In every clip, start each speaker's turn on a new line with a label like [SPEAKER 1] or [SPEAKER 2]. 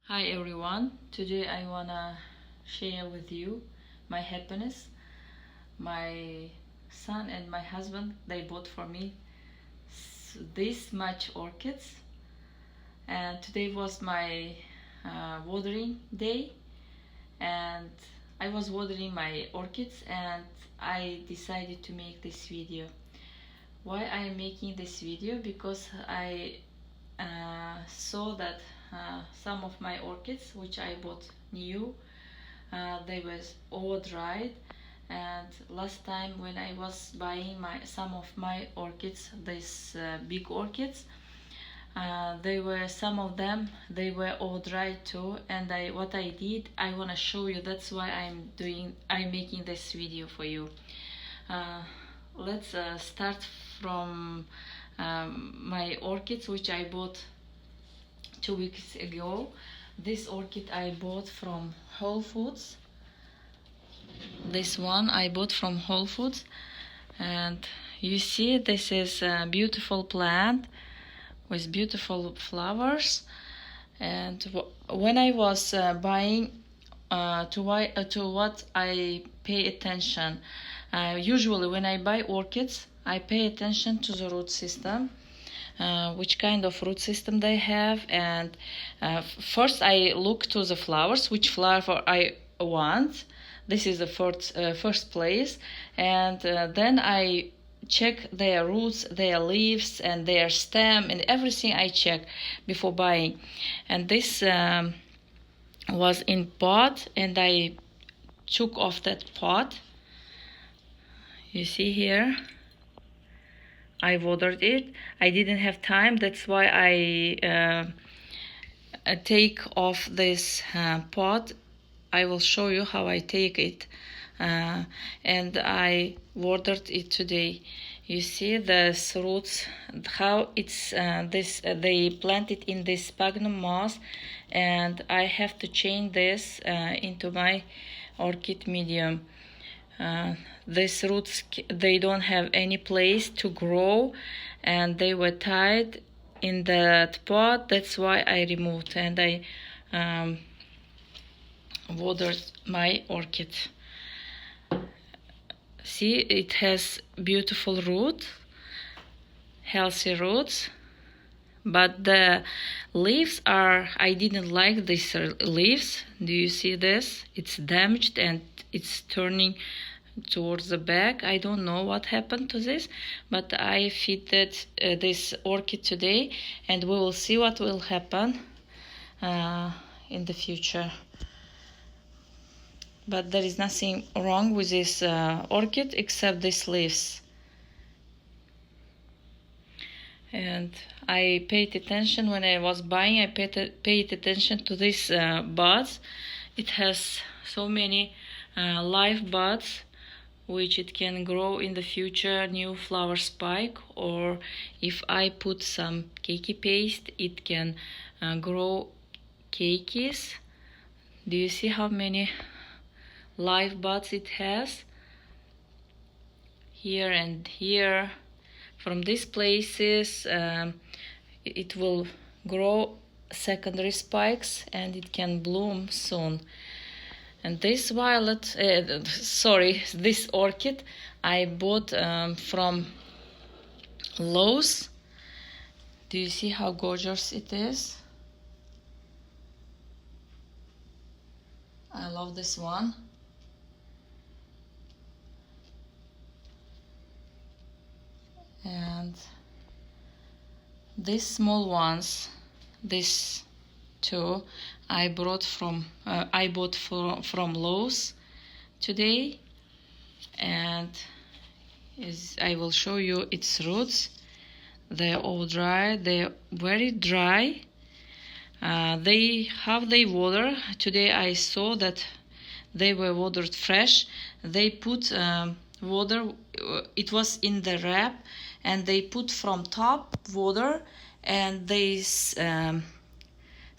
[SPEAKER 1] Hi everyone, today I wanna share with you my happiness. My son and my husband, they bought for me this much orchids, and today was my watering day, and I was watering my orchids and I decided to make this video. Why I am making this video? Because I saw that some of my orchids which I bought new, they were all dried, and last time when I was buying some of my orchids, these big orchids, some of them they were all dried too, and what I did, I want to show you. That's why I'm making this video for you. Let's start from my orchids which I bought 2 weeks ago. This orchid I bought from Whole Foods. This one I bought from Whole Foods, and you see this is a beautiful plant with beautiful flowers. And when I was buying, to what I pay attention, usually when I buy orchids I pay attention to the root system, which kind of root system they have, and first I look to the flowers, which flower I want. This is the first place, and then I check their roots, their leaves, and their stem, and everything I check before buying. And this was in pot, and I took off that pot. You see here, I watered it. I didn't have time, that's why I take off this pot. I will show you how I take it, and I watered it today. You see the roots, how it's they plant it in this sphagnum moss, and I have to change this into my orchid medium. These roots, they don't have any place to grow, and they were tied in that pot. That's why I removed, and I watered my orchid. See, it has beautiful root, healthy roots, but the leaves are, I didn't like these leaves. Do you see this? It's damaged and it's turning towards the back. I don't know what happened to this, but I fitted this orchid today, and we will see what will happen in the future. But there is nothing wrong with this orchid except these leaves. And I paid attention when I was buying. I paid attention to these buds. It has so many live buds, which it can grow in the future, new flower spike, or if I put some cakey paste, it can grow cakeys. Do you see how many live buds it has? Here and here. From these places it will grow secondary spikes, and it can bloom soon. And this this orchid I bought from Lowe's. Do you see how gorgeous it is? I love this one. And these small ones, these two, I bought from Lowe's today, and I will show you its roots. They're all dry. They're very dry. They water. Today I saw that they were watered fresh. They put water. It was in the wrap, and they put from top water, and they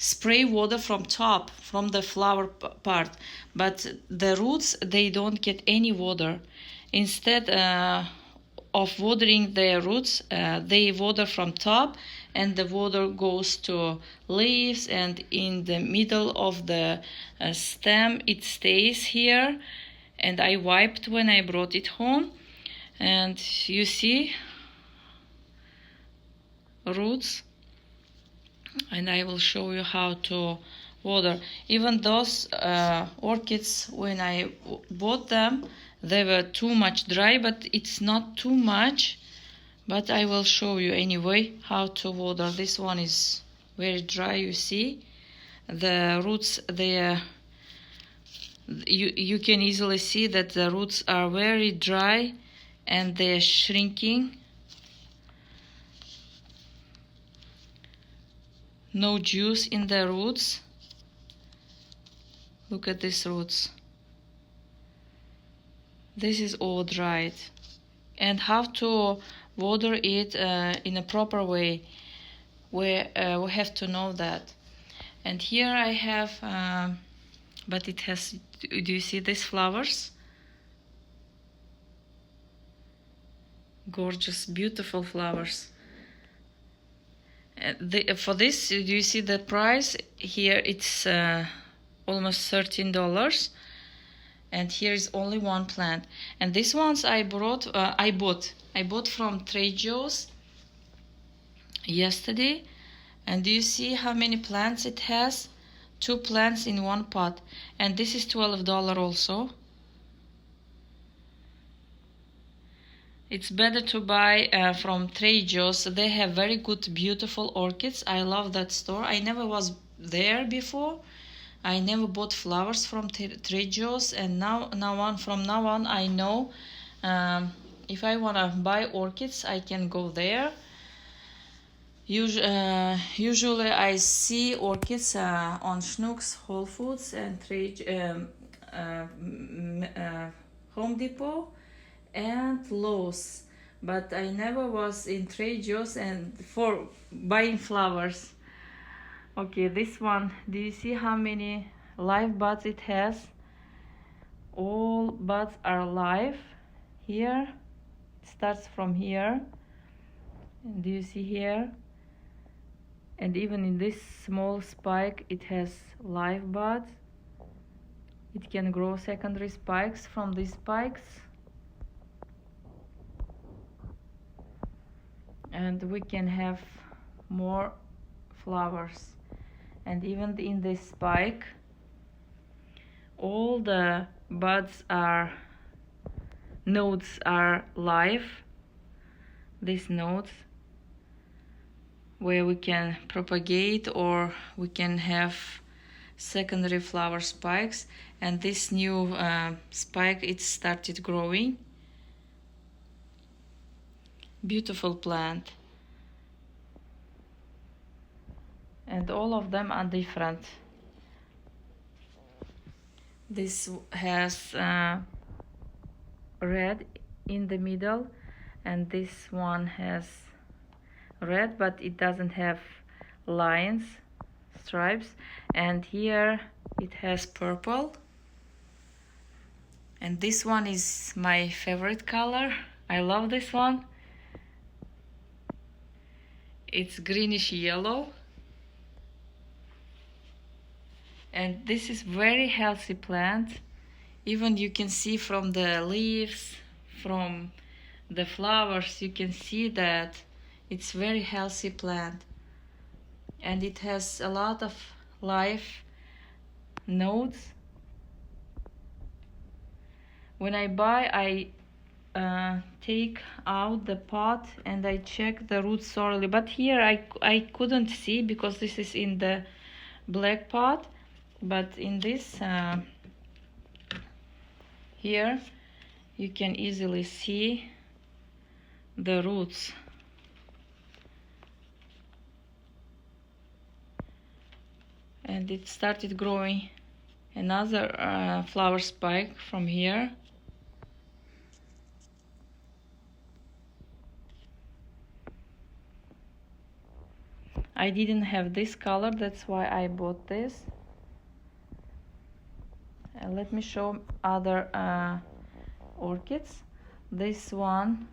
[SPEAKER 1] spray water from top, from the flower part, but the roots, they don't get any water. Instead, of watering their roots. They water from top, and the water goes to leaves, and in the middle of the stem it stays here. And I wiped when I brought it home, and you see roots, and I will show you how to water. Even those orchids, when I bought them, they were too much dry, but it's not too much. But I will show you anyway how to water. This one is very dry, you see. The roots, you can easily see that the roots are very dry and they're shrinking. No juice in the roots. Look at these roots. This is all dried. And how to water it in a proper way, we have to know that. And here I have, but it has, do you see these flowers? Gorgeous, beautiful flowers. For this, do you see the price? Here it's almost $13, and here is only one plant. And these ones I bought from Trader Joe's yesterday. And do you see how many plants it has? 2 plants in one pot, and this is $12 also. It's better to buy from Trader Joe's. They have very good, beautiful orchids. I love that store. I never was there before. I never bought flowers from Trader Joe's, and from now on, I know if I wanna buy orchids, I can go there. Usually I see orchids on Schnucks, Whole Foods, and Home Depot and Lowe's, but I never was in Trader Joe's and for buying flowers. Okay, this one, do you see how many live buds it has? All buds are live. Here it starts from here, and do you see here? And even in this small spike it has live buds. It can grow secondary spikes from these spikes, and we can have more flowers. And even in this spike, all the nodes are live. These nodes where we can propagate, or we can have secondary flower spikes. And this new spike, it started growing. Beautiful plant, and all of them are different. This has red in the middle, and this one has red, but it doesn't have lines, stripes. And here it has purple, and this one is my favorite color. I love this one. It's greenish yellow, and this is very healthy plant. Even you can see from the leaves, from the flowers, you can see that it's very healthy plant, and it has a lot of live nodes. When I buy, I take out the pot and I check the roots thoroughly, but here I couldn't see because this is in the black pot. But in this here you can easily see the roots. And it started growing another flower spike from here. I didn't have this color, that's why I bought this. And let me show other orchids. This one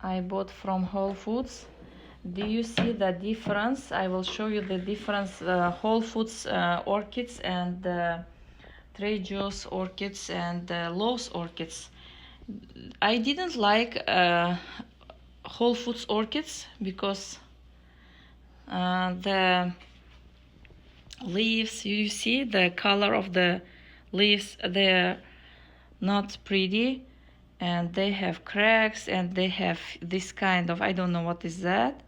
[SPEAKER 1] I bought from Whole Foods. Do you see the difference? I will show you the difference. Whole Foods orchids and Trade Joe's orchids and Lowe's orchids. I didn't like Whole Foods orchids because the leaves, you see the color of the leaves, they're not pretty, and they have cracks, and they have this kind of, I don't know what is that.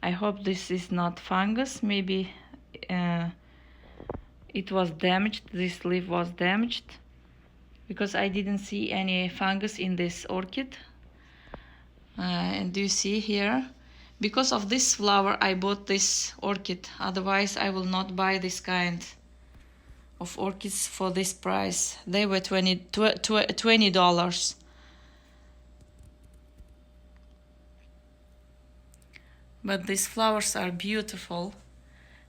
[SPEAKER 1] I hope this is not fungus. Maybe it was damaged, this leaf was damaged, because I didn't see any fungus in this orchid. And do you see here? Because of this flower I bought this orchid, otherwise I will not buy this kind of orchids for this price. They were $20. But these flowers are beautiful,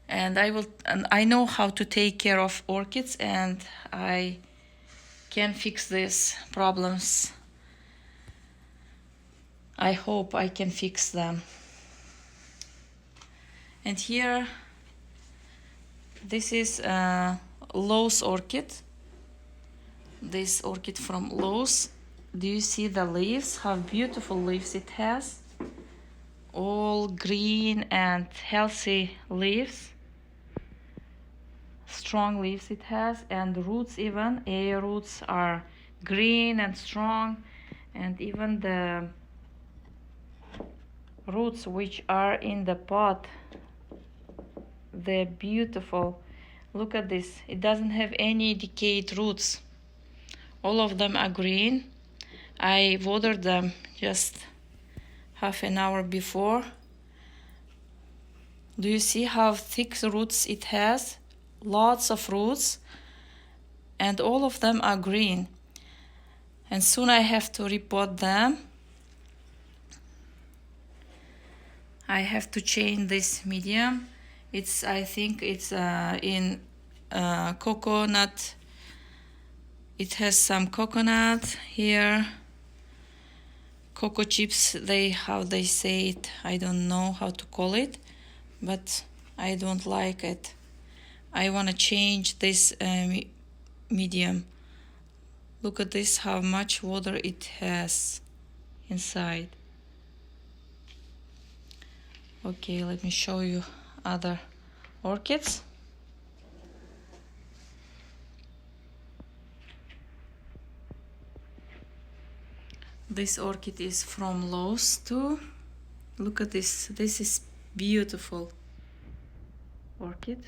[SPEAKER 1] and I know how to take care of orchids, and I can fix these problems. I hope I can fix them. And here, this is Lowe's orchid. This orchid from Lowe's. Do you see the leaves? How beautiful leaves it has. All green and healthy leaves. Strong leaves it has, and roots even. Air roots are green and strong, and even the roots which are in the pot, they're beautiful. Look at this. It doesn't have any decayed roots. All of them are green. I watered them just half an hour before. Do you see how thick roots it has? Lots of roots, and all of them are green. And soon I have to repot them. I have to change this medium. I think it's in coconut. It has some coconut here. Cocoa chips, how they say it, I don't know how to call it, but I don't like it. I want to change this medium. Look at this, how much water it has inside. Okay, let me show you other orchids. This orchid is from Lowe's too. Look at this. This is beautiful orchid.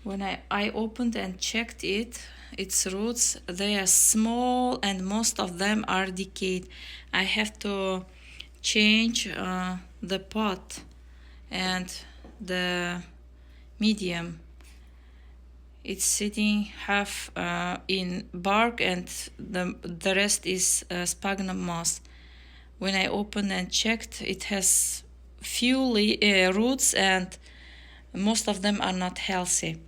[SPEAKER 1] When I opened and checked its roots, they are small and most of them are decayed. I have to change the pot and the medium. It's sitting half in bark, and the rest is sphagnum moss. When I opened and checked, it has few roots, and most of them are not healthy.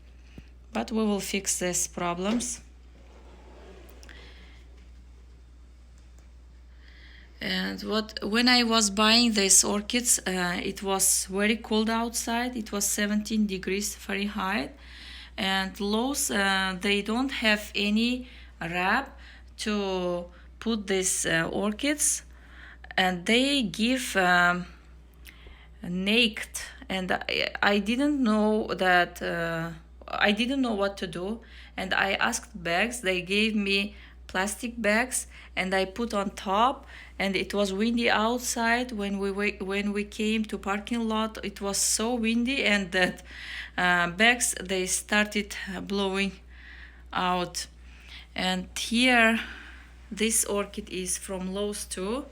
[SPEAKER 1] But we will fix these problems. And when I was buying these orchids, it was very cold outside. It was 17 degrees Fahrenheit. And Lowe's, they don't have any wrap to put these orchids, and they give naked. And I didn't know that. I didn't know what to do, and I asked bags. They gave me plastic bags, and I put on top. And it was windy outside when we came to parking lot. It was so windy, and that bags, they started blowing out. And here, this orchid is from Lowe's too.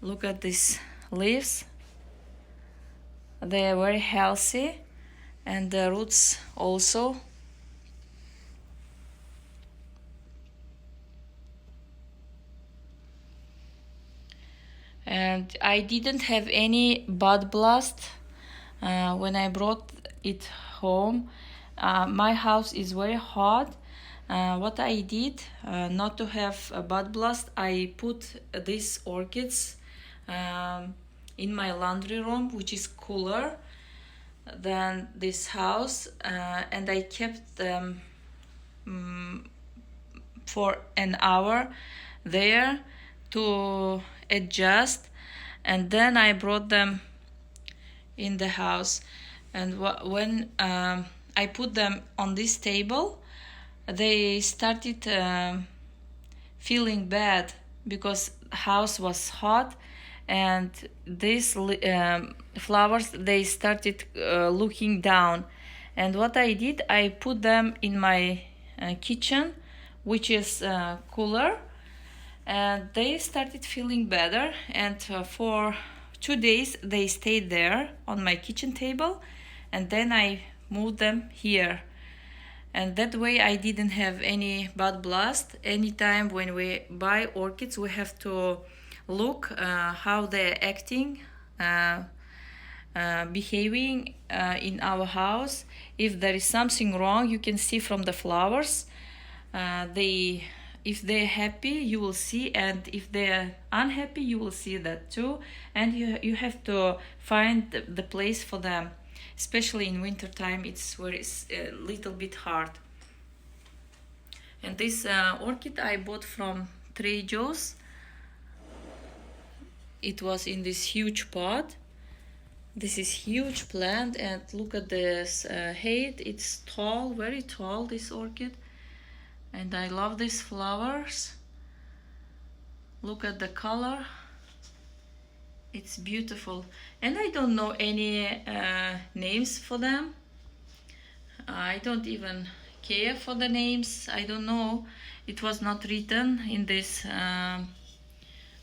[SPEAKER 1] Look at these leaves. They are very healthy. and the roots also. And I didn't have any bud blast when I brought it home. My house is very hot. What I did, not to have a bud blast, I put these orchids in my laundry room, which is cooler than this house, and I kept them for an hour there to adjust, and then I brought them in the house. And when I put them on this table, they started feeling bad because house was hot, and these flowers, they started looking down. And what I did, I put them in my kitchen, which is cooler, and they started feeling better. And for 2 days they stayed there on my kitchen table, and then I moved them here. And that way I didn't have any bud blast. Anytime when we buy orchids, we have to look how they're acting, behaving in our house. If there is something wrong, you can see from the flowers. If they're happy, you will see, and if they're unhappy, you will see that too. And you have to find the place for them. Especially in winter time, it's a little bit hard. And this orchid I bought from Trader Joe's. It was in this huge pot. This is huge plant, and look at this height. It's tall, very tall, this orchid. And I love these flowers. Look at the color. It's beautiful. And I don't know any names for them. I don't even care for the names. I don't know. It was not written in these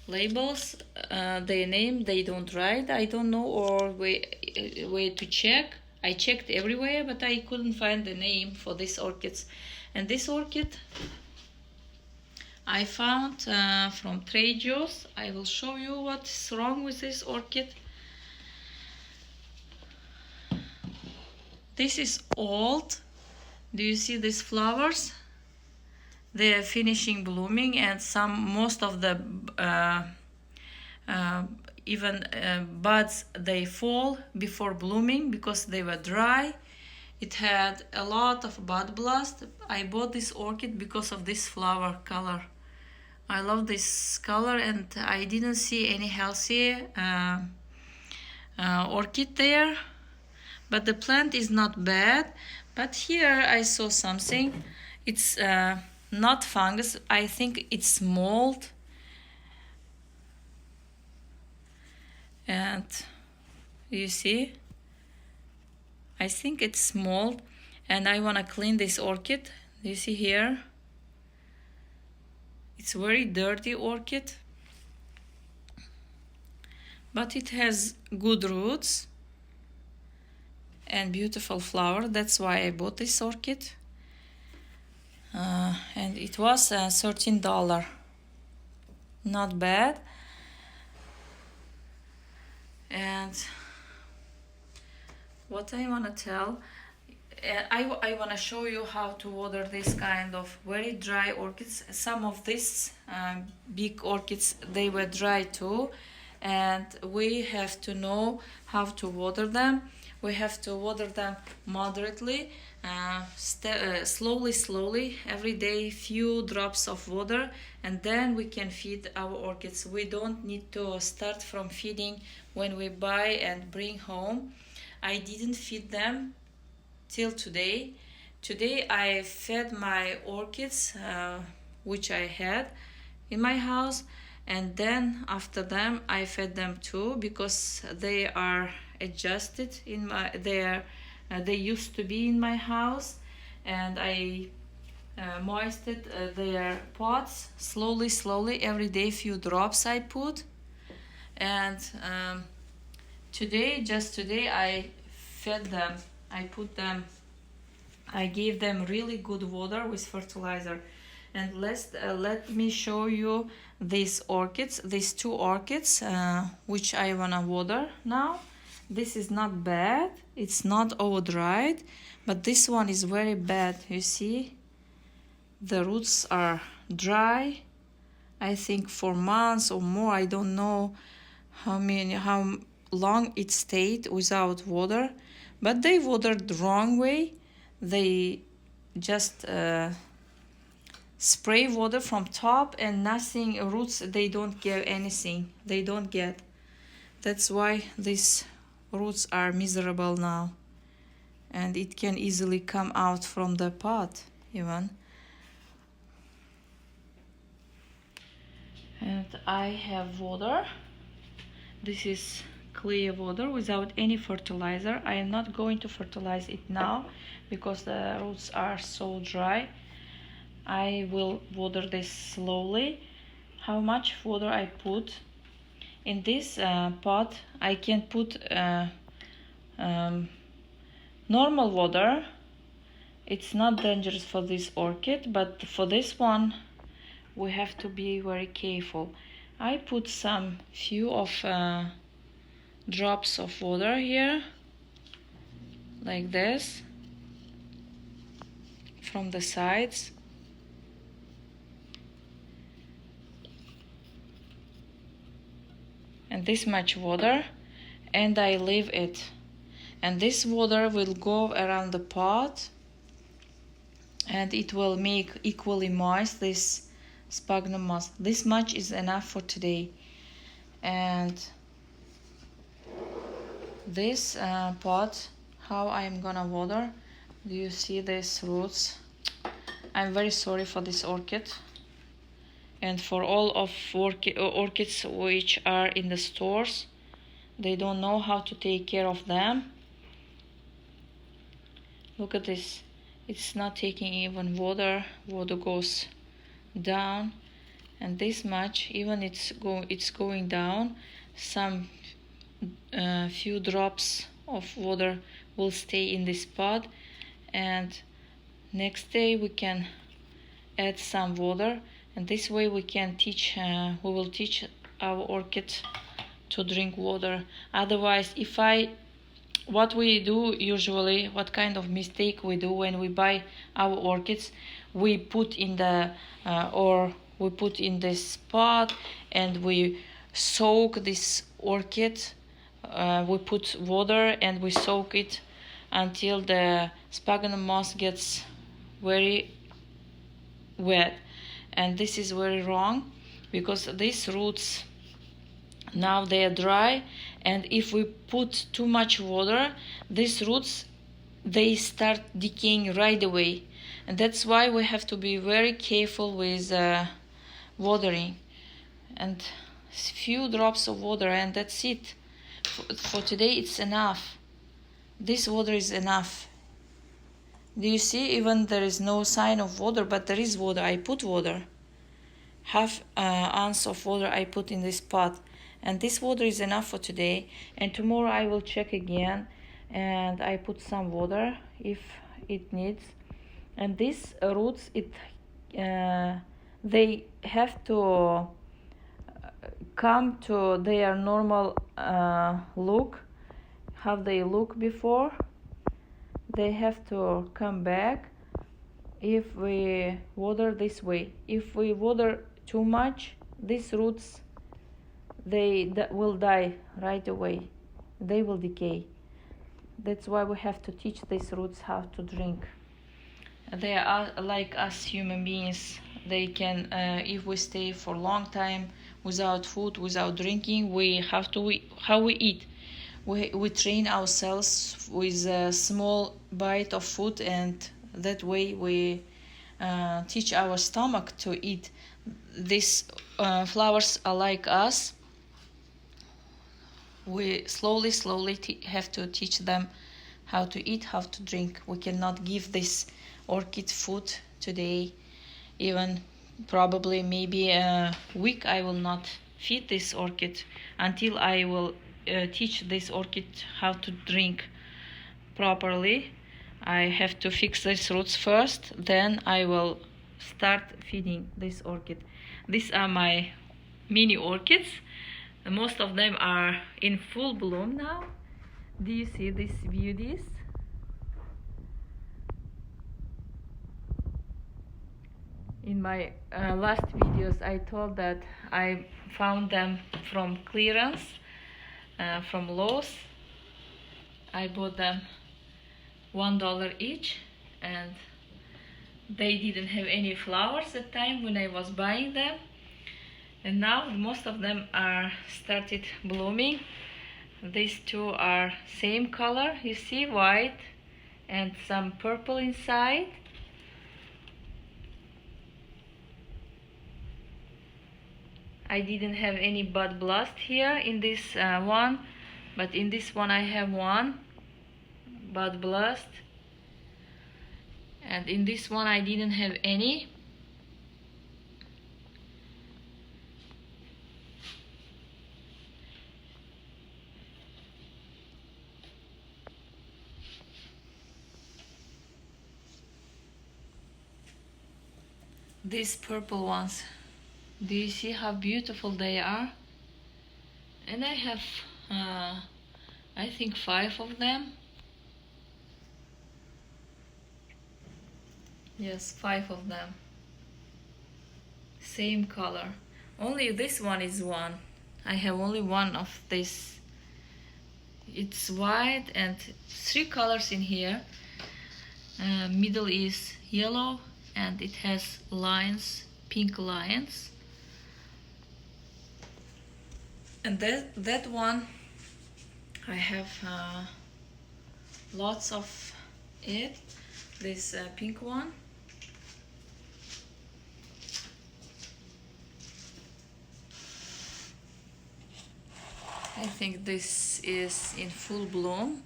[SPEAKER 1] labels. Their name, they don't write. I don't know, or way to check. I checked everywhere, but I couldn't find the name for these orchids. And this orchid I found from Trader Joe's. I will show you what's wrong with this orchid. This is old. Do you see these flowers? They are finishing blooming, and most of the buds, they fall before blooming because they were dry. It had a lot of bud blast. I bought this orchid because of this flower color. I love this color, and I didn't see any healthy orchid there. But the plant is not bad. But here I saw something. It's not fungus. I think it's mold. And you see? I think it's mold. And I want to clean this orchid. You see here? It's very dirty orchid. But it has good roots and beautiful flower. That's why I bought this orchid. And it was $13. Not bad. And what I want to tell, I want to show you how to water this kind of very dry orchids. Some of these big orchids, they were dry too, and we have to know how to water them. We have to water them moderately, slowly, every day, few drops of water, and then we can feed our orchids. We don't need to start from feeding when we buy and bring home. I didn't feed them till today. Today I fed my orchids, which I had in my house, and then after them I fed them too, because they are adjusted in my they used to be in my house, and I moistened their pots slowly every day, few drops I put. And just today I fed them I gave them really good water with fertilizer. And let me show you these orchids, these two orchids, which I wanna water now. This is not bad, it's not all dried, but this one is very bad. You see, the roots are dry, I think for months or more. I don't know how long it stayed without water, but they watered the wrong way. They just spray water from top and nothing, roots, they don't get anything, they don't get. That's why these roots are miserable now, and it can easily come out from the pot even. And I have water. This is clear water without any fertilizer. I am not going to fertilize it now because the roots are so dry. I will water this slowly. How much water I put in this pot? I can put normal water. It's not dangerous for this orchid, but for this one we have to be very careful. I put some few of drops of water here, like this, from the sides. And this much water, and I leave it, and this water will go around the pot and it will make equally moist this sphagnum moss. This much is enough for today. And this pot, how I'm gonna water, do you see these roots? I'm very sorry for this orchid and for all of orchids which are in the stores. They don't know how to take care of them. Look at this, it's not taking even water. Water goes down, and this much, even it's going down. Some few drops of water will stay in this pot, and next day we can add some water, and this way we can teach we will teach our orchid to drink water. Otherwise, what we do usually, what kind of mistake we do when we buy our orchids, we put in the we put in this pot and we soak this orchid. We put water and we soak it until the sphagnum moss gets very wet, and this is very wrong because these roots now they are dry, and if we put too much water, these roots they start decaying right away, and that's why we have to be very careful with watering. And few drops of water, and that's it. For today it's enough. This water is enough. Do you see, even there is no sign of water, but there is water. I put water, half ounce of water I put in this pot, and this water is enough for today. And tomorrow I will check again and I put some water if it needs. And these roots, they have to come to their normal look, how they look before. They have to come back if we water this way. If we water too much, these roots they will die right away. They will decay. That's why we have to teach these roots how to drink. They are like us human beings. They can, if we stay for a long time without food, without drinking, how we eat. We train ourselves with a small bite of food, and that way we teach our stomach to eat. These flowers are like us. We slowly have to teach them how to eat, how to drink. We cannot give this orchid food today. Even probably maybe a week I will not feed this orchid until I will teach this orchid how to drink properly. I have to fix these roots first, then I will start feeding this orchid. These are my mini orchids. Most of them are in full bloom now. Do you see these beauties? In my last videos I told that I found them from clearance, from Lowe's. I bought them $1 each, and they didn't have any flowers at the time when I was buying them, and now most of them are started blooming. These two are same color, you see, white and some purple inside. I didn't have any bud blast here in this one, but in this one I have one bud blast, and in this one I didn't have any. These purple ones, do you see how beautiful they are? And I have I think 5 of them. Yes, 5 of them. Same color. Only this one is one. I have only one of this. It's white and 3 colors in here. Middle is yellow and it has lines, pink lines. And that one I have lots of it. This pink one. I think this is in full bloom.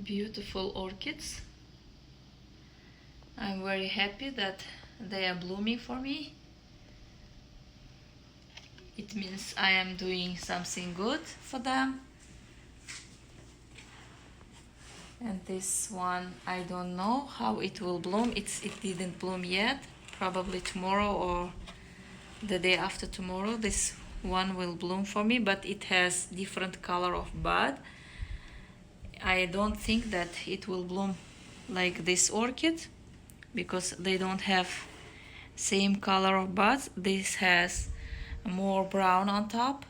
[SPEAKER 1] Beautiful orchids. I'm very happy that they are blooming for me. It means I am doing something good for them. And this one, I don't know how it will bloom. It didn't bloom yet. Probably tomorrow or the day after tomorrow this one will bloom for me, but it has different color of bud. I don't think that it will bloom like this orchid because they don't have same color of buds. This has more brown on top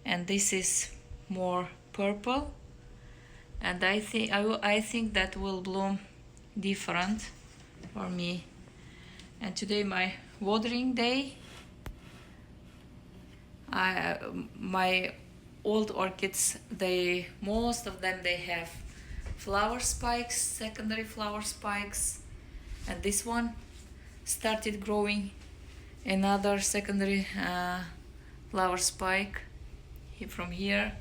[SPEAKER 1] and this is more purple, and I think that will bloom different for me. And today my watering day. My old orchids, most of them they have flower spikes, secondary flower spikes, and this one started growing another secondary flower spike from here.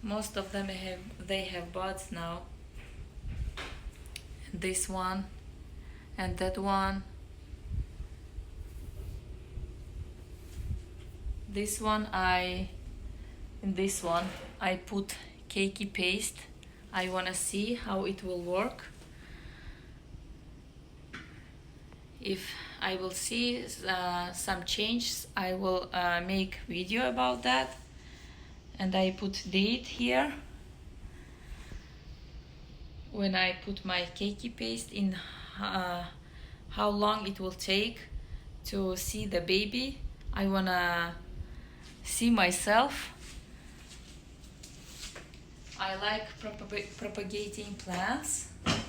[SPEAKER 1] Most of them they have buds now. This one and that one. In this one I put cakey paste. I wanna see how it will work. If I will see some changes, I will make video about that. And I put date here. When I put my cakey paste in, how long it will take to see the baby. I wanna see myself. I like propagating plants.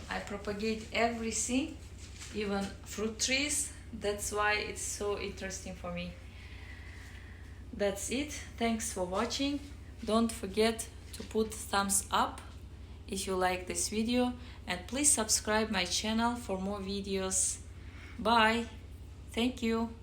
[SPEAKER 1] I propagate everything, even fruit trees. That's why it's so interesting for me. That's it. Thanks for watching. Don't forget to put thumbs up if you like this video, and please subscribe my channel for more videos. Bye. Thank you.